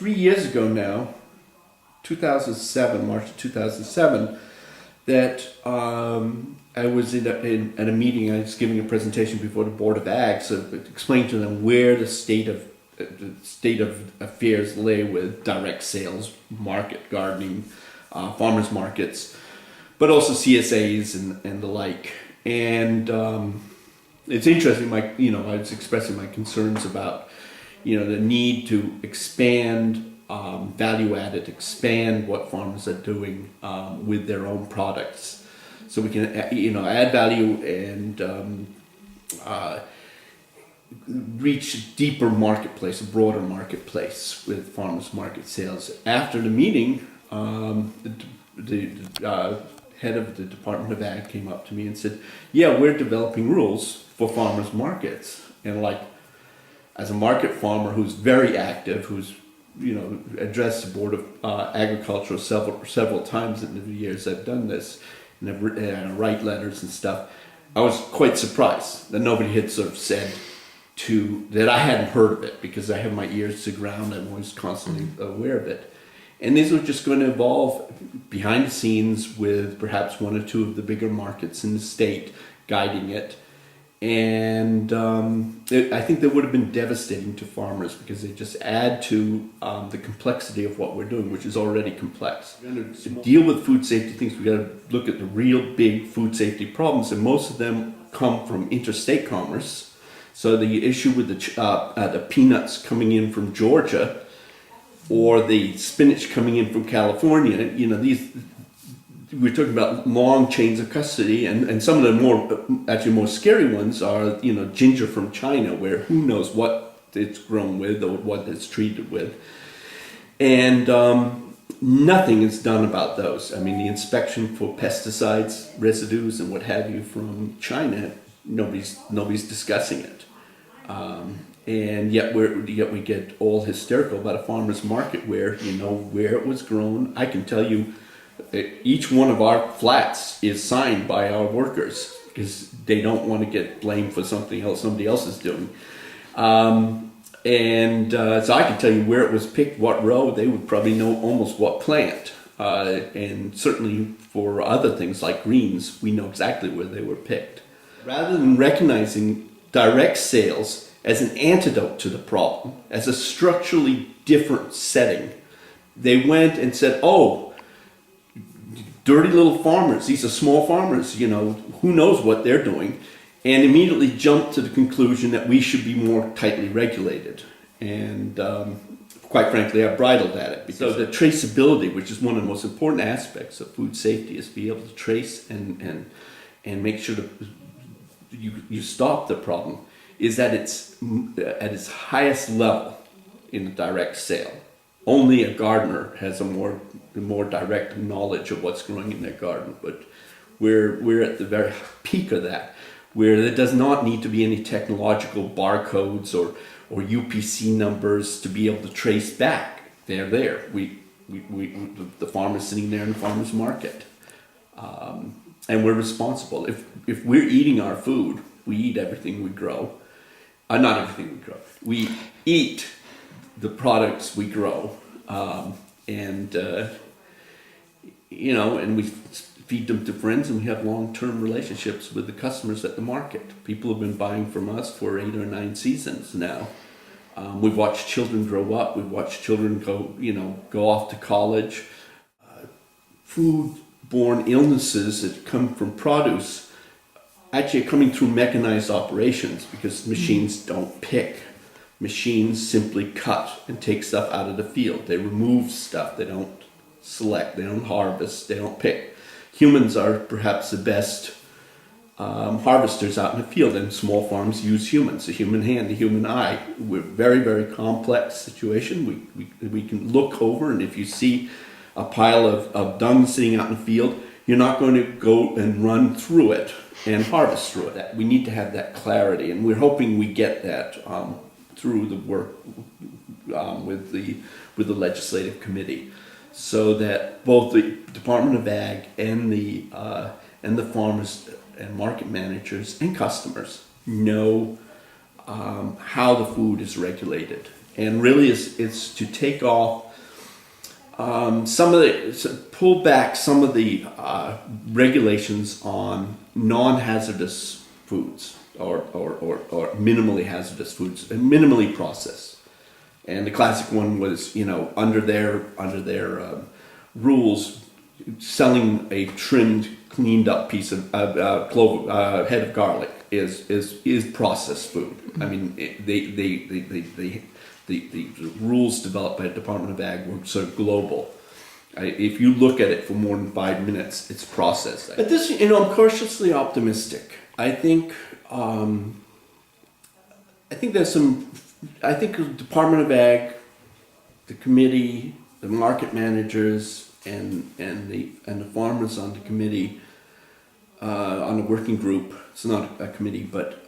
3 years ago now, 2007, March of 2007, that I was at a meeting. I was giving a presentation before the Board of Ag, so explaining to them where the state of affairs lay with direct sales, market gardening, farmers markets, but also CSAs and the like. And it's interesting. I was expressing my concerns about the need to expand value added, expand what farmers are doing with their own products, so we can add value and reach a deeper marketplace, a broader marketplace with farmers market sales. After the meeting, the head of the Department of Ag came up to me and said, "Yeah, we're developing rules for farmers markets." And as a market farmer who's very active, who's addressed the Board of Agriculture several times in the years I've done this, and I write letters and stuff, I was quite surprised that nobody had sort of said that I hadn't heard of it, because I have my ears to the ground. I'm always constantly aware of it. And these are just going to evolve behind the scenes with perhaps one or two of the bigger markets in the state guiding it. And I think that would have been devastating to farmers, because they just add to the complexity of what we're doing, which is already complex. To deal with food safety things, we've got to look at the real big food safety problems, and most of them come from interstate commerce. So the issue with the peanuts coming in from Georgia, or the spinach coming in from California, we're talking about long chains of custody, and some of the more scary ones are, ginger from China, where who knows what it's grown with or what it's treated with. And nothing is done about those. I mean, the inspection for pesticides, residues, and what have you from China, nobody's discussing it. And yet we get all hysterical about a farmer's market where where it was grown. I can tell you, each one of our flats is signed by our workers, because they don't want to get blamed for something else somebody else is doing. So I can tell you where it was picked, what row. They would probably know almost what plant. And certainly for other things like greens, we know exactly where they were picked. Rather than recognizing direct sales as an antidote to the problem, as a structurally different setting, they went and said, "Oh, dirty little farmers, these are small farmers, who knows what they're doing," and immediately jumped to the conclusion that we should be more tightly regulated. And quite frankly, I bridled at it. So the traceability, which is one of the most important aspects of food safety, is to be able to trace and make sure that you stop the problem, is at its highest level in a direct sale. Only a gardener has a more direct knowledge of what's growing in their garden, but we're at the very peak of that, where there does not need to be any technological barcodes or UPC numbers to be able to trace back. They're there. The farmer's sitting there in the farmer's market, and we're responsible. If we're eating our food, we eat everything we grow. Not everything we grow. We eat the products we grow, and we feed them to friends, and we have long-term relationships with the customers at the market. People have been buying from us for 8 or 9 seasons now. We've watched children grow up. We've watched children go off to college. Food-borne illnesses that come from produce actually are coming through mechanized operations, because machines don't pick. Machines simply cut and take stuff out of the field. They remove stuff. They don't select. They don't harvest. They don't pick. Humans are perhaps the best harvesters out in the field, and small farms use humans, the human hand, the human eye. We're a very, very complex situation. We can look over, and if you see a pile of dung sitting out in the field, you're not going to go and run through it and harvest through it. We need to have that clarity, and we're hoping we get that through the work with the legislative committee, so that both the Department of Ag and the farmers and market managers and customers know how the food is regulated, and really it's to take off pull back some of the regulations on non-hazardous foods or minimally hazardous foods and minimally processed. And the classic one was, under their rules, selling a trimmed, cleaned up piece of head of garlic is processed food. I mean, the rules developed by the Department of Ag were sort of global. If you look at it for more than 5 minutes, it's processed. But this, I'm cautiously optimistic. I think there's some. I think the Department of Ag, the committee, the market managers, and the farmers on the committee, on the working group. It's not a committee, but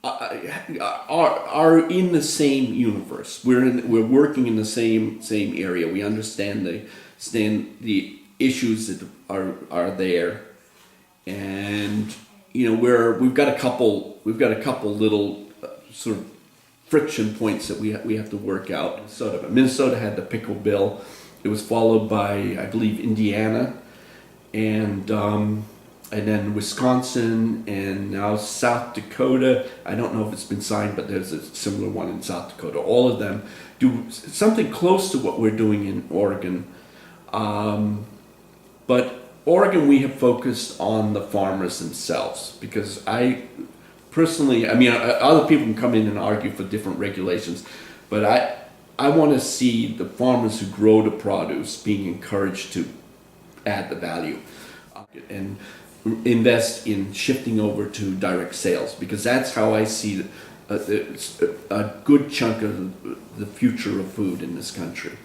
are in the same universe. We're working in the same area. We understand the issues that are there, and we've got a couple little sort of friction points that we have to work out. Minnesota had the pickle bill. It was followed by, I believe, Indiana, and then Wisconsin, and now South Dakota. I don't know if it's been signed, but there's a similar one in South Dakota. All of them do something close to what we're doing in Oregon. But Oregon, we have focused on the farmers themselves, because personally, other people can come in and argue for different regulations, but I want to see the farmers who grow the produce being encouraged to add the value and invest in shifting over to direct sales, because that's how I see a good chunk of the future of food in this country.